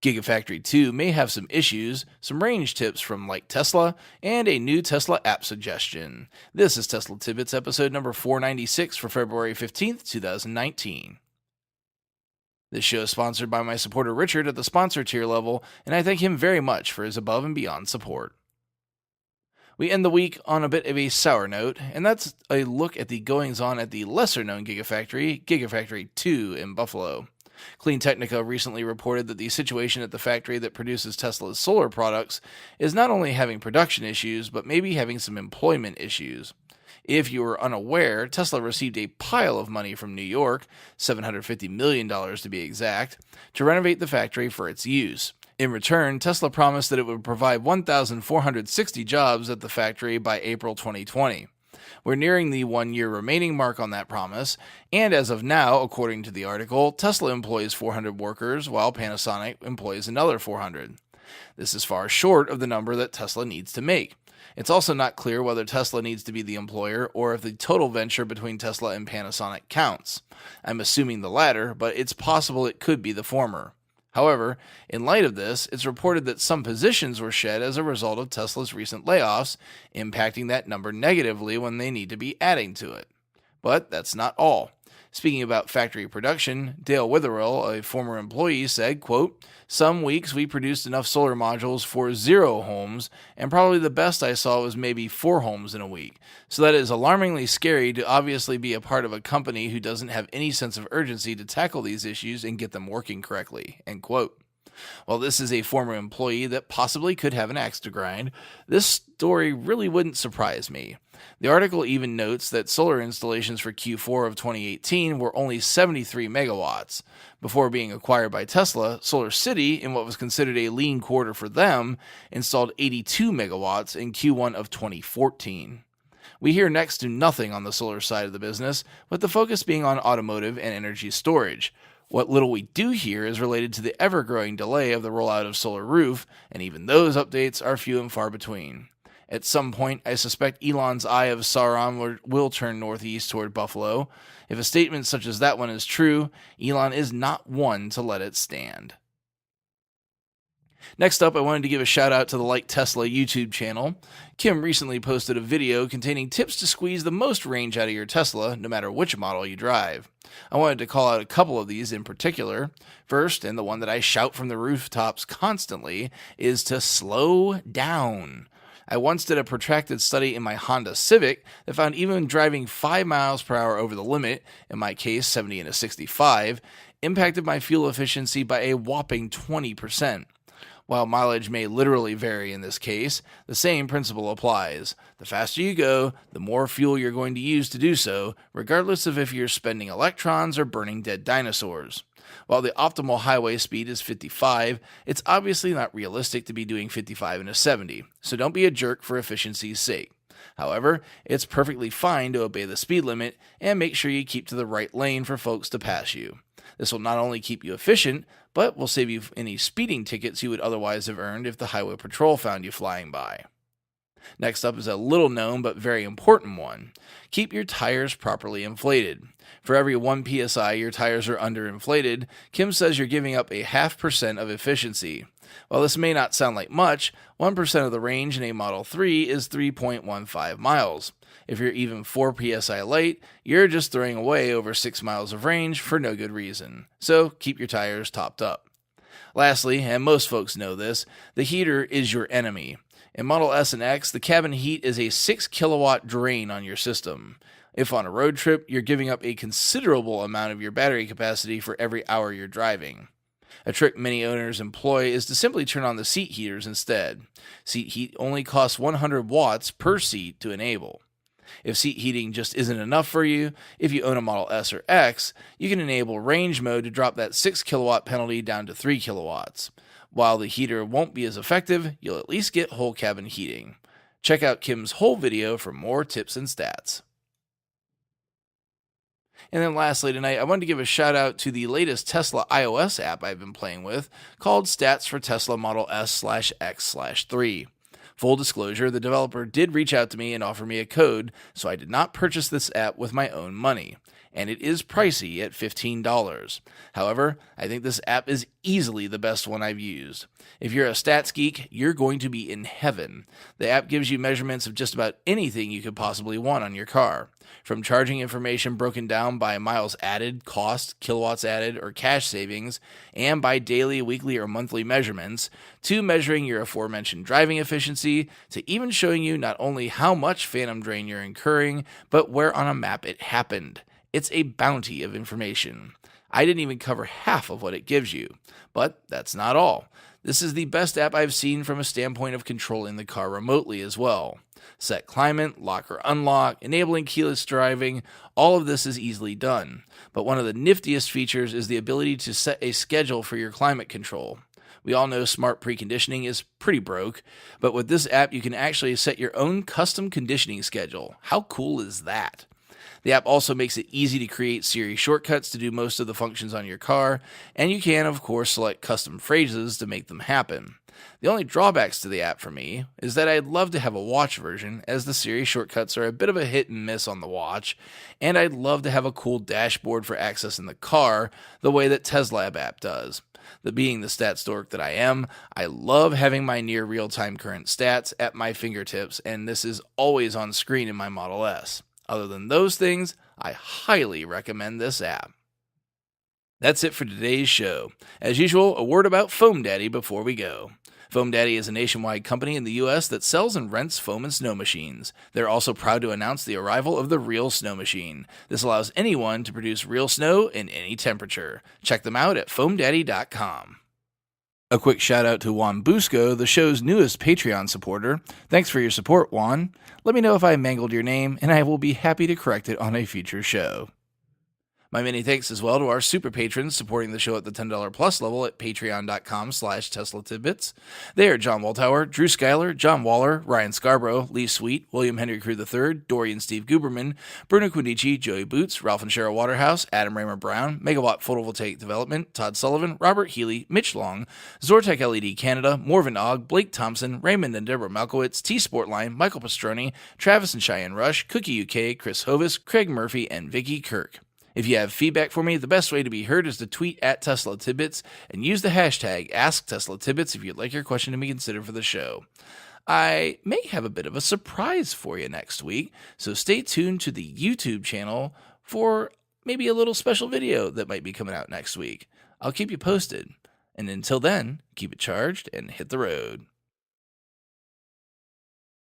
Gigafactory 2 may have some issues, some range tips from like Tesla, and a new Tesla app suggestion. This is Tesla Tidbits episode number 496 for February 15th, 2019. This show is sponsored by my supporter Richard at the sponsor tier level, and I thank him very much for his above and beyond support. We end the week on a bit of a sour note, and that's a look at the goings-on at the lesser-known Gigafactory, Gigafactory 2 in Buffalo. Clean Technica recently reported that the situation at the factory that produces Tesla's solar products is not only having production issues, but maybe having some employment issues. If you were unaware, Tesla received a pile of money from New York, $750 million to be exact, to renovate the factory for its use. In return, Tesla promised that it would provide 1,460 jobs at the factory by April 2020. We're nearing the 1-year remaining mark on that promise, and as of now, according to the article, Tesla employs 400 workers, while Panasonic employs another 400. This is far short of the number that Tesla needs to make. It's also not clear whether Tesla needs to be the employer or if the total venture between Tesla and Panasonic counts. I'm assuming the latter, but it's possible it could be the former. However, in light of this, it's reported that some positions were shed as a result of Tesla's recent layoffs, impacting that number negatively when they need to be adding to it. But that's not all. Speaking about factory production, Dale Witherill, a former employee, said, quote, "Some weeks we produced enough solar modules for 0 homes, and probably the best I saw was maybe 4 homes in a week. So that is alarmingly scary to obviously be a part of a company who doesn't have any sense of urgency to tackle these issues and get them working correctly." End quote. While this is a former employee that possibly could have an axe to grind, this story really wouldn't surprise me. The article even notes that solar installations for Q4 of 2018 were only 73 megawatts. Before being acquired by Tesla, Solar City, in what was considered a lean quarter for them, installed 82 megawatts in Q1 of 2014. We hear next to nothing on the solar side of the business, with the focus being on automotive and energy storage. What little we do hear is related to the ever-growing delay of the rollout of Solar Roof, and even those updates are few and far between. At some point, I suspect Elon's Eye of Sauron will turn northeast toward Buffalo. If a statement such as that one is true, Elon is not one to let it stand. Next up, I wanted to give a shout out to the Like Tesla YouTube channel. Kim recently posted a video containing tips to squeeze the most range out of your Tesla, no matter which model you drive. I wanted to call out a couple of these in particular. First, and the one that I shout from the rooftops constantly, is to slow down. I once did a protracted study in my Honda Civic that found even driving 5 miles per hour over the limit, in my case 70 and a 65, impacted my fuel efficiency by a whopping 20%. While mileage may literally vary in this case, the same principle applies. The faster you go, the more fuel you're going to use to do so, regardless of if you're spending electrons or burning dead dinosaurs. While the optimal highway speed is 55, it's obviously not realistic to be doing 55 in a 70, so don't be a jerk for efficiency's sake. However, it's perfectly fine to obey the speed limit and make sure you keep to the right lane for folks to pass you. This will not only keep you efficient, but will save you any speeding tickets you would otherwise have earned if the highway patrol found you flying by. Next up is a little known but very important one. Keep your tires properly inflated. For every 1 psi your tires are underinflated, Kim says you're giving up a 0.5% of efficiency. While this may not sound like much, 1% of the range in a Model 3 is 3.15 miles. If you're even 4 psi light, you're just throwing away over 6 miles of range for no good reason. So keep your tires topped up. Lastly, and most folks know this, the heater is your enemy. In Model S and X, the cabin heat is a 6 kilowatt drain on your system. If on a road trip, you're giving up a considerable amount of your battery capacity for every hour you're driving. A trick many owners employ is to simply turn on the seat heaters instead. Seat heat only costs 100 watts per seat to enable. If seat heating just isn't enough for you, if you own a Model S or X, you can enable range mode to drop that 6 kilowatt penalty down to 3 kilowatts. While the heater won't be as effective, you'll at least get whole cabin heating. Check out Kim's whole video for more tips and stats. And then lastly tonight, I wanted to give a shout out to the latest Tesla iOS app I've been playing with, called Stats for Tesla Model S/X/3. Full disclosure, the developer did reach out to me and offer me a code, so I did not purchase this app with my own money. and it is pricey at $15. However, I think this app is easily the best one I've used. If you're a stats geek, you're going to be in heaven. The app gives you measurements of just about anything you could possibly want on your car, from charging information broken down by miles added, cost, kilowatts added, or cash savings, and by daily, weekly, or monthly measurements, to measuring your aforementioned driving efficiency, to even showing you not only how much phantom drain you're incurring, but where on a map it happened. It's a bounty of information. I didn't even cover half of what it gives you, but that's not all. This is the best app I've seen from a standpoint of controlling the car remotely as well. Set climate, lock or unlock, enabling keyless driving, all of this is easily done. But one of the niftiest features is the ability to set a schedule for your climate control. We all know smart preconditioning is pretty broke, but with this app you can actually set your own custom conditioning schedule. How cool is that? The app also makes it easy to create Siri shortcuts to do most of the functions on your car, and you can, of course, select custom phrases to make them happen. The only drawbacks to the app for me is that I'd love to have a watch version, as the Siri shortcuts are a bit of a hit and miss on the watch, and I'd love to have a cool dashboard for accessing the car the way that Tesla app does. Being the stats dork that I am, I love having my near real-time current stats at my fingertips, and this is always on screen in my Model S. Other than those things, I highly recommend this app. That's it for today's show. As usual, a word about Foam Daddy before we go. Foam Daddy is a nationwide company in the U.S. that sells and rents foam and snow machines. They're also proud to announce the arrival of the Real Snow Machine. This allows anyone to produce real snow in any temperature. Check them out at foamdaddy.com. A quick shout out to Juan Busco, the show's newest Patreon supporter. Thanks for your support, Juan. Let me know if I mangled your name, and I will be happy to correct it on a future show. My many thanks as well to our super patrons supporting the show at the $10 plus level at patreon.com/Tesla Tidbits. They are John Waltauer, Drew Schuyler, John Waller, Ryan Scarborough, Lee Sweet, William Henry Crew III, Dorian Steve Guberman, Bruno Quindici, Joey Boots, Ralph and Cheryl Waterhouse, Adam Raymer Brown, Megawatt Photovoltaic Development, Todd Sullivan, Robert Healy, Mitch Long, Zortec LED Canada, Morven Ogg, Blake Thompson, Raymond and Deborah Malkowitz, T Sportline, Michael Pastroni, Travis and Cheyenne Rush, Cookie UK, Chris Hovis, Craig Murphy, and Vicky Kirk. If you have feedback for me, the best way to be heard is to tweet at Tesla Tidbits and use the hashtag AskTeslaTidbits if you'd like your question to be considered for the show. I may have a bit of a surprise for you next week, so stay tuned to the YouTube channel for maybe a little special video that might be coming out next week. I'll keep you posted. And until then, keep it charged and hit the road.